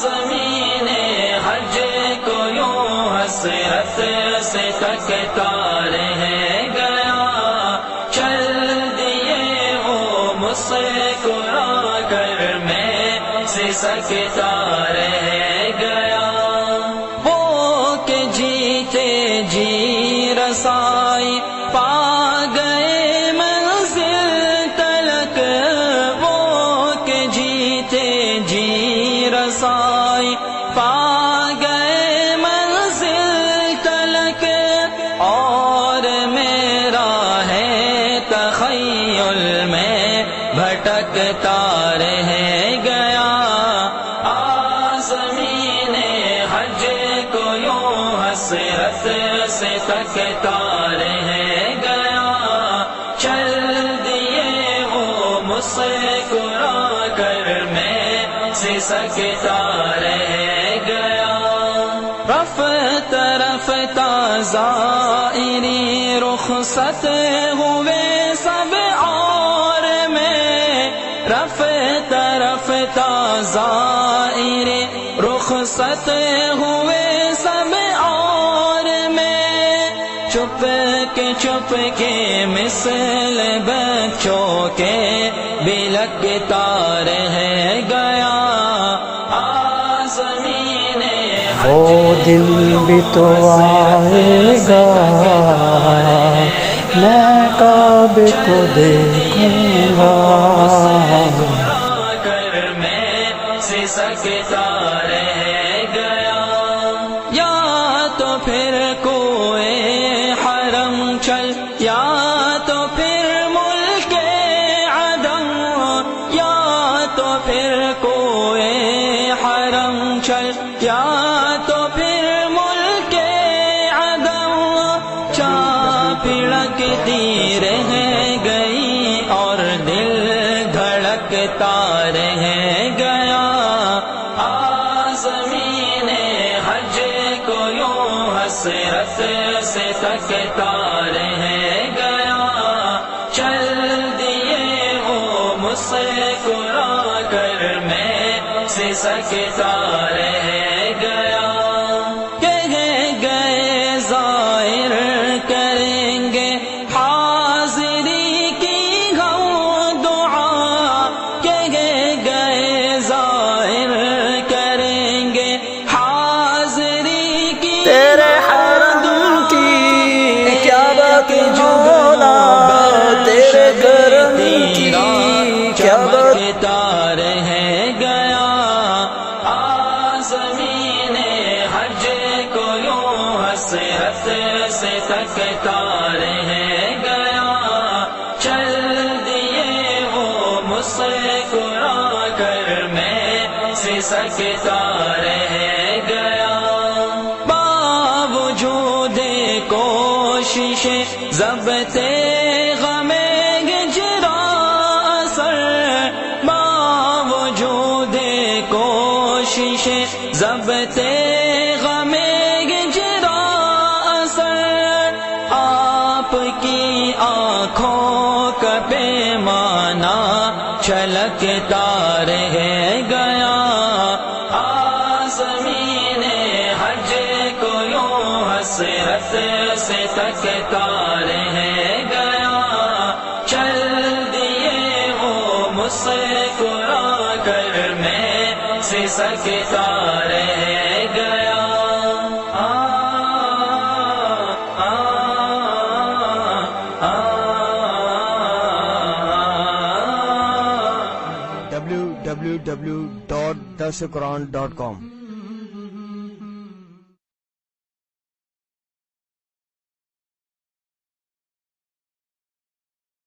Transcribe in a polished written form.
زمین حج کو یوں حسرت سے تکتا رہ گیا، چل دیے وہ مسکرا کر میں سے سکتا رہ گیا۔ وہ کہ جیتے جی رسائی پا گئے منزل تلک، وہ کہ جیتے جی رسائی پا گئے منزل تلک، اور میرا ہے تخیل میں بھٹکتا رہ گیا۔ زمین حج کو یوں حسرت سے تکتا رہ گیا، چل دیے وہ مسکرا کر میں سے سکتا رہ گیا۔ رفتہ رفتہ زائری رخصت ہوئے سب اور میں، رفتہ رفتہ زائری رخصت ہوئے سب اور میں، چپ کے مثل بچوں کے بلکتا رہ گیا۔ زمین وہ دن بھی تو آئے گا میں کعبے کو دیکھوں گا، کر میں سے سکتا رہ گیا۔ یا تو پھر کوئے حرم چل، یا تو پھر ملک عدم، یا تو پھر کوئے حرم چل، یا تو پھر ملک عدم، پڑکتی رہ گئی اور دل دھڑکتا رہ گیا۔ زمین حج کو یوں حسرت سے تکتا رہ گیا، چل دیے وہ مسکرا کر میں سے سکتا رہ گیا۔ گئے ظاہر کریں گے حاضری کی غم دعا، گئے ظاہر کریں گے حاضری کی تیرے حرم کی کیا بات جھولا، تیرے گرم کی کیا بات رہ گیا۔ زمین حج کو یوں حسرت سے تکتا رہ گیا، چل دیے وہ مسکرا کر میں سے سکتا رہ گیا۔ باوجود کوشش ضبط غم ہجراں اثر، باوجود کوشش ضبط غم ہجراں اثر، آپ کی آنکھوں کا پیمانہ چھلکتا رہ گیا۔ زمین حج کو یوں حسرت سے تکتا رہ گیا، چل دیے وہ مسکرا کر میں سے سکتا رہ گیا۔ www.dasquran.com